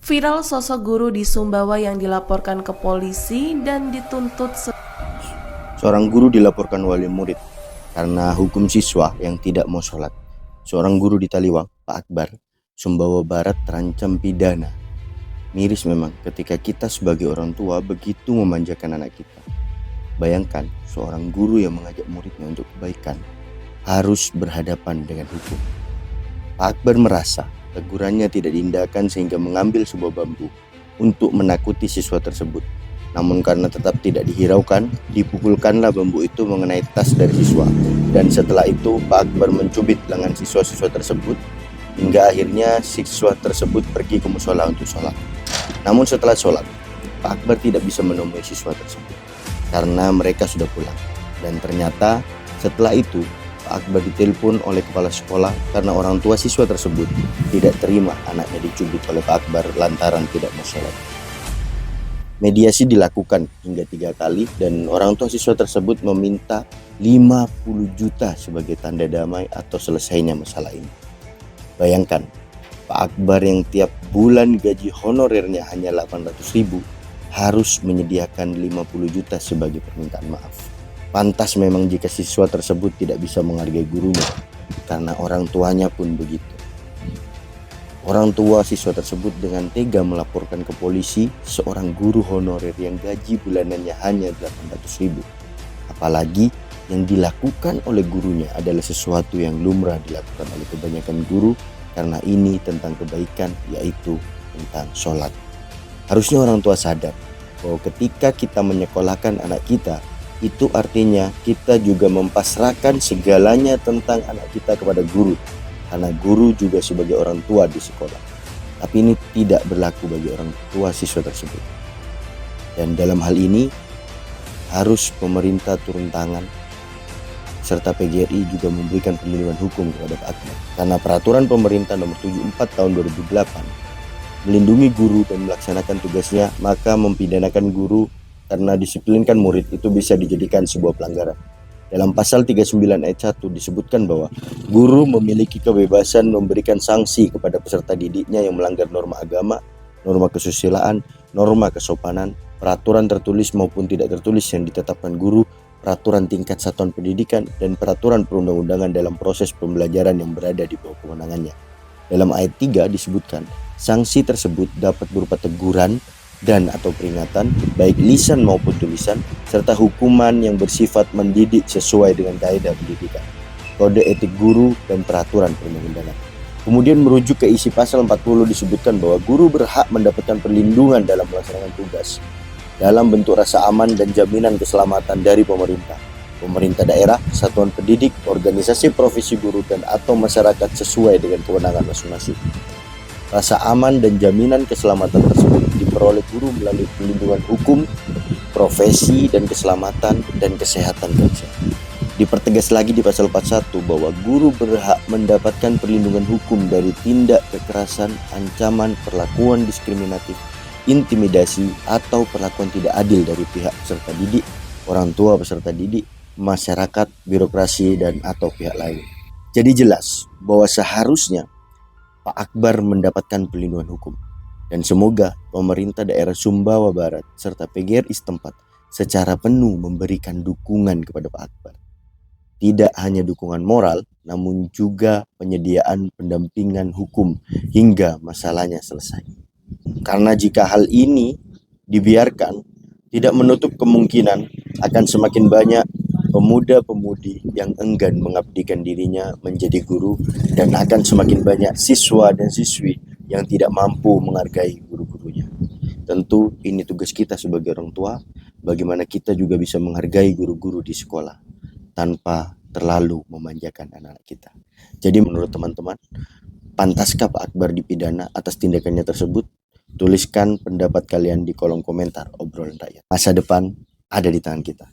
Viral sosok guru di Sumbawa yang dilaporkan ke polisi dan dituntut Seorang guru dilaporkan wali murid karena hukum siswa yang tidak mau sholat. Seorang guru di Taliwang, Pak Akbar, Sumbawa Barat terancam pidana. Miris memang ketika kita sebagai orang tua begitu memanjakan anak kita. Bayangkan seorang guru yang mengajak muridnya untuk kebaikan harus berhadapan dengan hukum. Pak Akbar merasa tegurannya tidak diindahkan sehingga mengambil sebuah bambu untuk menakuti siswa tersebut. Namun karena tetap tidak dihiraukan, dipukulkanlah bambu itu mengenai tas dari siswa. Dan setelah itu Pak Akbar mencubit lengan siswa-siswa tersebut hingga akhirnya siswa tersebut pergi ke musola untuk sholat. Namun setelah sholat, Pak Akbar tidak bisa menemui siswa tersebut karena mereka sudah pulang. Dan ternyata setelah itu Pak Akbar ditelepon oleh kepala sekolah karena orang tua siswa tersebut tidak terima anaknya dicubit oleh Pak Akbar lantaran tidak mau sholat. Mediasi dilakukan hingga 3 kali dan orang tua siswa tersebut meminta 50 juta sebagai tanda damai atau selesainya masalah ini. Bayangkan, Pak Akbar yang tiap bulan gaji honorernya hanya 800.000 harus menyediakan 50 juta sebagai permintaan maaf. Pantas memang jika siswa tersebut tidak bisa menghargai gurunya karena orang tuanya pun begitu. Orang tua siswa tersebut dengan tega melaporkan ke polisi seorang guru honorer yang gaji bulanannya hanya 800.000. Apalagi yang dilakukan oleh gurunya adalah sesuatu yang lumrah dilakukan oleh kebanyakan guru karena ini tentang kebaikan, yaitu tentang sholat. Harusnya orang tua sadar bahwa ketika kita menyekolahkan anak kita, itu artinya kita juga mempasrahkan segalanya tentang anak kita kepada guru. Karena guru juga sebagai orang tua di sekolah. Tapi ini tidak berlaku bagi orang tua siswa tersebut. Dan dalam hal ini harus pemerintah turun tangan serta PGRI juga memberikan perlindungan hukum kepada Pak Akbar. Karena peraturan pemerintah nomor 74 tahun 2008 melindungi guru dan melaksanakan tugasnya, maka mempidanakan guru karena disiplinkan murid itu bisa dijadikan sebuah pelanggaran. Dalam pasal 39 ayat 1 disebutkan bahwa guru memiliki kebebasan memberikan sanksi kepada peserta didiknya yang melanggar norma agama, norma kesusilaan, norma kesopanan, peraturan tertulis maupun tidak tertulis yang ditetapkan guru, peraturan tingkat satuan pendidikan, dan peraturan perundang-undangan dalam proses pembelajaran yang berada di bawah kewenangannya. Dalam ayat 3 disebutkan, sanksi tersebut dapat berupa teguran dan atau peringatan, baik lisan maupun tulisan, serta hukuman yang bersifat mendidik sesuai dengan kaidah pendidikan, kode etik guru, dan peraturan perundang-undangan. Kemudian merujuk ke isi pasal 40 disebutkan bahwa guru berhak mendapatkan perlindungan dalam melaksanakan tugas dalam bentuk rasa aman dan jaminan keselamatan dari pemerintah, pemerintah daerah, satuan pendidik, organisasi profesi guru, dan atau masyarakat sesuai dengan kewenangan masing-masing. Rasa aman dan jaminan keselamatan tersebut diperoleh guru melalui perlindungan hukum, profesi, dan keselamatan dan kesehatan kerja. Dipertegas lagi di pasal 41 bahwa guru berhak mendapatkan perlindungan hukum dari tindak kekerasan, ancaman, perlakuan diskriminatif, intimidasi, atau perlakuan tidak adil dari pihak peserta didik, orang tua peserta didik, masyarakat, birokrasi, dan atau pihak lain. Jadi jelas bahwa seharusnya Pak Akbar mendapatkan perlindungan hukum. Dan semoga pemerintah daerah Sumbawa Barat serta PGRI setempat secara penuh memberikan dukungan kepada Pak Akbar. Tidak hanya dukungan moral, namun juga penyediaan pendampingan hukum hingga masalahnya selesai. Karena jika hal ini dibiarkan, tidak menutup kemungkinan akan semakin banyak pemuda-pemudi yang enggan mengabdikan dirinya menjadi guru, dan akan semakin banyak siswa dan siswi yang tidak mampu menghargai guru-gurunya. Tentu ini tugas kita sebagai orang tua, bagaimana kita juga bisa menghargai guru-guru di sekolah tanpa terlalu memanjakan anak-anak kita. Jadi menurut teman-teman, pantaskah Pak Akbar dipidana atas tindakannya tersebut? Tuliskan pendapat kalian di kolom komentar obrolan rakyat. Masa depan ada di tangan kita.